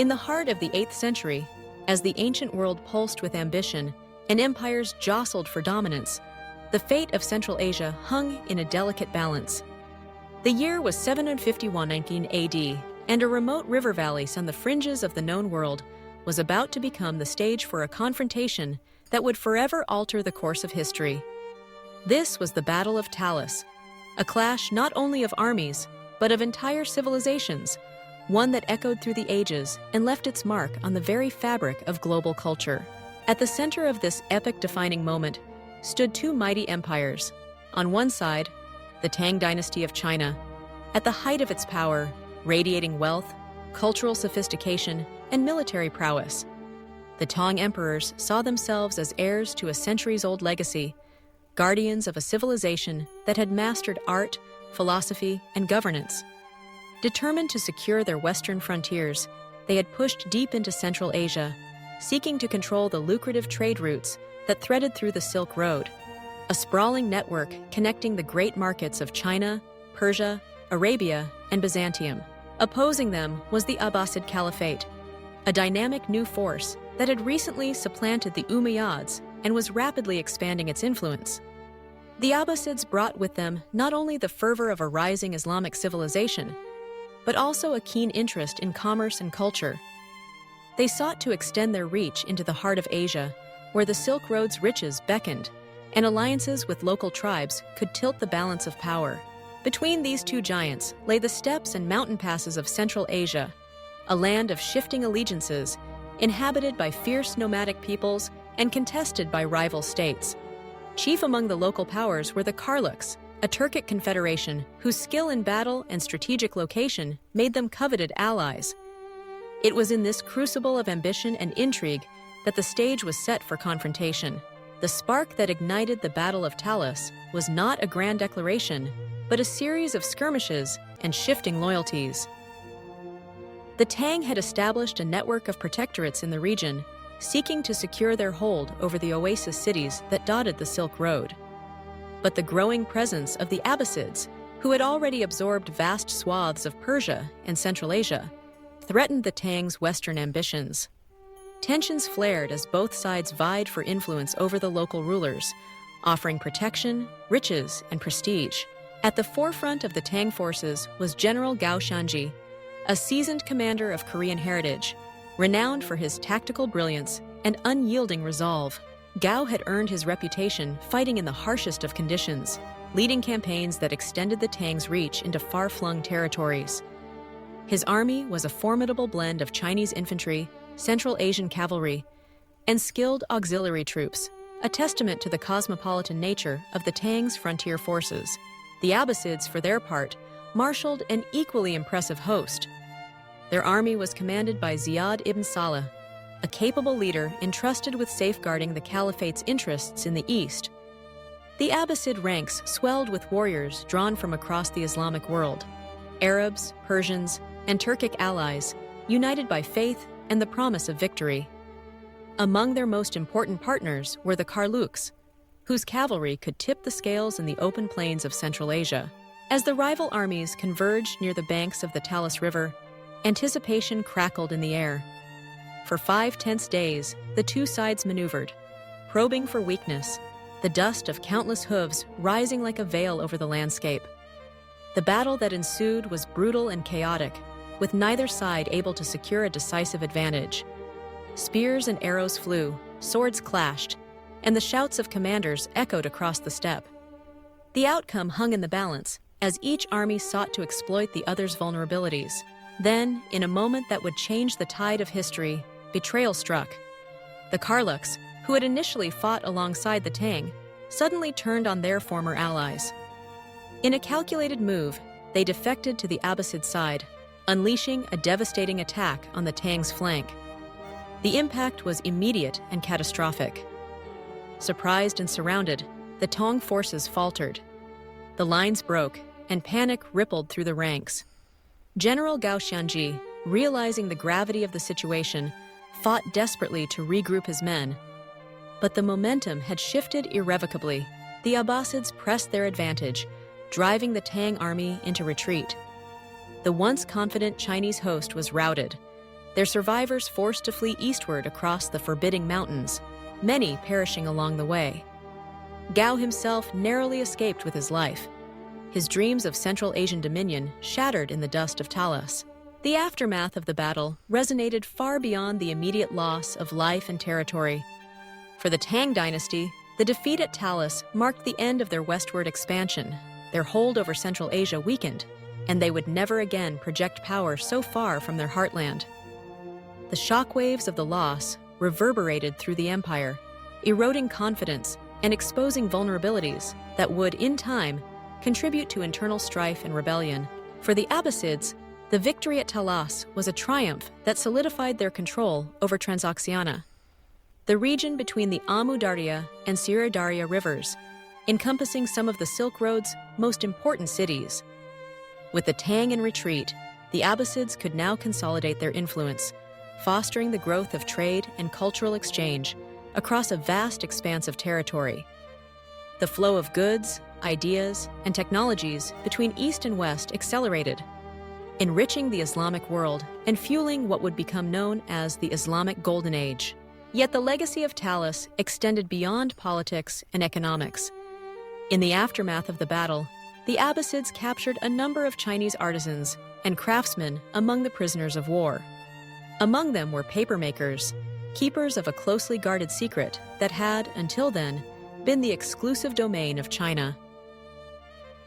In the heart of the 8th century, as the ancient world pulsed with ambition and empires jostled for dominance, the fate of Central Asia hung in a delicate balance. The year was 751 AD, and a remote river valley on the fringes of the known world was about to become the stage for a confrontation that would forever alter the course of history. This was the Battle of Talas, a clash not only of armies, but of entire civilizations, one that echoed through the ages and left its mark on the very fabric of global culture. At the center of this epic-defining moment stood two mighty empires. On one side, the Tang Dynasty of China, at the height of its power, radiating wealth, cultural sophistication, and military prowess. The Tang emperors saw themselves as heirs to a centuries-old legacy, guardians of a civilization that had mastered art, philosophy, and governance. Determined to secure their western frontiers, they had pushed deep into Central Asia, seeking to control the lucrative trade routes that threaded through the Silk Road, a sprawling network connecting the great markets of China, Persia, Arabia, and Byzantium. Opposing them was the Abbasid Caliphate, a dynamic new force that had recently supplanted the Umayyads and was rapidly expanding its influence. The Abbasids brought with them not only the fervor of a rising Islamic civilization, but also a keen interest in commerce and culture. They sought to extend their reach into the heart of Asia, where the Silk Road's riches beckoned, and alliances with local tribes could tilt the balance of power. Between these two giants lay the steppes and mountain passes of Central Asia, a land of shifting allegiances, inhabited by fierce nomadic peoples and contested by rival states. Chief among the local powers were the Karluks, a Turkic confederation whose skill in battle and strategic location made them coveted allies. It was in this crucible of ambition and intrigue that the stage was set for confrontation. The spark that ignited the Battle of Talas was not a grand declaration, but a series of skirmishes and shifting loyalties. The Tang had established a network of protectorates in the region, seeking to secure their hold over the oasis cities that dotted the Silk Road. But the growing presence of the Abbasids, who had already absorbed vast swaths of Persia and Central Asia, threatened the Tang's western ambitions. Tensions flared as both sides vied for influence over the local rulers, offering protection, riches, and prestige. At the forefront of the Tang forces was General Gao Xianzhi, a seasoned commander of Korean heritage, renowned for his tactical brilliance and unyielding resolve. Gao had earned his reputation fighting in the harshest of conditions, leading campaigns that extended the Tang's reach into far-flung territories. His army was a formidable blend of Chinese infantry, Central Asian cavalry, and skilled auxiliary troops, a testament to the cosmopolitan nature of the Tang's frontier forces. The Abbasids, for their part, marshaled an equally impressive host. Their army was commanded by Ziyad ibn Salah, a capable leader entrusted with safeguarding the Caliphate's interests in the east. The Abbasid ranks swelled with warriors drawn from across the Islamic world, Arabs, Persians, and Turkic allies, united by faith and the promise of victory. Among their most important partners were the Karluks, whose cavalry could tip the scales in the open plains of Central Asia. As the rival armies converged near the banks of the Talas River, anticipation crackled in the air. For 5 tense days, the two sides maneuvered, probing for weakness, the dust of countless hooves rising like a veil over the landscape. The battle that ensued was brutal and chaotic, with neither side able to secure a decisive advantage. Spears and arrows flew, swords clashed, and the shouts of commanders echoed across the steppe. The outcome hung in the balance, as each army sought to exploit the other's vulnerabilities. Then, in a moment that would change the tide of history, betrayal struck. The Karluks, who had initially fought alongside the Tang, suddenly turned on their former allies. In a calculated move, they defected to the Abbasid side, unleashing a devastating attack on the Tang's flank. The impact was immediate and catastrophic. Surprised and surrounded, the Tang forces faltered. The lines broke, and panic rippled through the ranks. General Gao Xianzhi, realizing the gravity of the situation, fought desperately to regroup his men. But the momentum had shifted irrevocably. The Abbasids pressed their advantage, driving the Tang army into retreat. The once confident Chinese host was routed, their survivors forced to flee eastward across the forbidding mountains, many perishing along the way. Gao himself narrowly escaped with his life, his dreams of Central Asian dominion shattered in the dust of Talas. The aftermath of the battle resonated far beyond the immediate loss of life and territory. For the Tang Dynasty, the defeat at Talas marked the end of their westward expansion. Their hold over Central Asia weakened, and they would never again project power so far from their heartland. The shockwaves of the loss reverberated through the empire, eroding confidence and exposing vulnerabilities that would, in time, contribute to internal strife and rebellion. For the Abbasids, the victory at Talas was a triumph that solidified their control over Transoxiana, the region between the Amu Darya and Sira Darya rivers, encompassing some of the Silk Road's most important cities. With the Tang in retreat, the Abbasids could now consolidate their influence, fostering the growth of trade and cultural exchange across a vast expanse of territory. The flow of goods, ideas, and technologies between East and West accelerated, enriching the Islamic world and fueling what would become known as the Islamic Golden Age. Yet the legacy of Talas extended beyond politics and economics. In the aftermath of the battle, the Abbasids captured a number of Chinese artisans and craftsmen among the prisoners of war. Among them were papermakers, keepers of a closely guarded secret that had, until then, been the exclusive domain of China.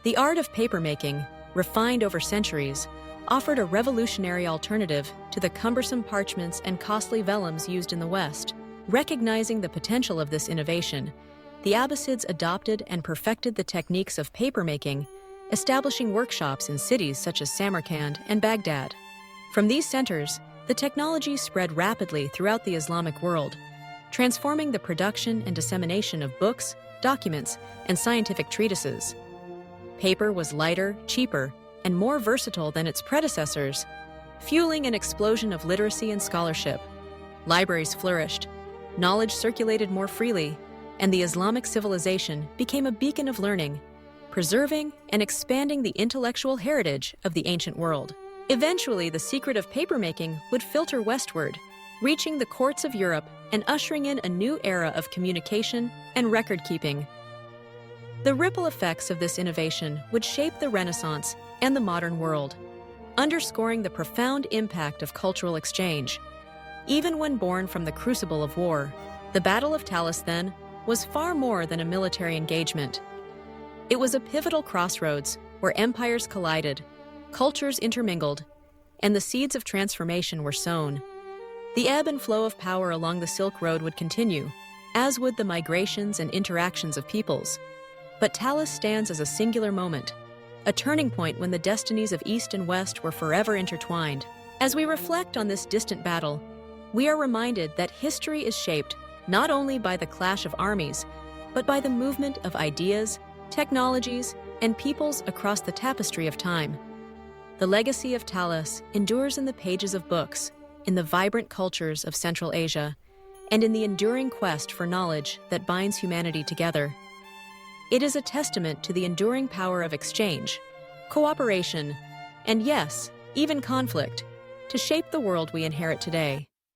The art of papermaking, refined over centuries, offered a revolutionary alternative to the cumbersome parchments and costly vellums used in the West. Recognizing the potential of this innovation, the Abbasids adopted and perfected the techniques of papermaking, establishing workshops in cities such as Samarkand and Baghdad. From these centers, the technology spread rapidly throughout the Islamic world, transforming the production and dissemination of books, documents, and scientific treatises. Paper was lighter, cheaper, and more versatile than its predecessors, fueling an explosion of literacy and scholarship. Libraries flourished, knowledge circulated more freely, and the Islamic civilization became a beacon of learning, preserving and expanding the intellectual heritage of the ancient world. Eventually, the secret of papermaking would filter westward, reaching the courts of Europe and ushering in a new era of communication and record-keeping. The ripple effects of this innovation would shape the Renaissance and the modern world, underscoring the profound impact of cultural exchange. Even when born from the crucible of war, the Battle of Talas, then, was far more than a military engagement. It was a pivotal crossroads where empires collided, cultures intermingled, and the seeds of transformation were sown. The ebb and flow of power along the Silk Road would continue, as would the migrations and interactions of peoples. But Talas stands as a singular moment, a turning point when the destinies of East and West were forever intertwined. As we reflect on this distant battle, we are reminded that history is shaped not only by the clash of armies, but by the movement of ideas, technologies, and peoples across the tapestry of time. The legacy of Talas endures in the pages of books, in the vibrant cultures of Central Asia, and in the enduring quest for knowledge that binds humanity together. It is a testament to the enduring power of exchange, cooperation, and yes, even conflict, to shape the world we inherit today.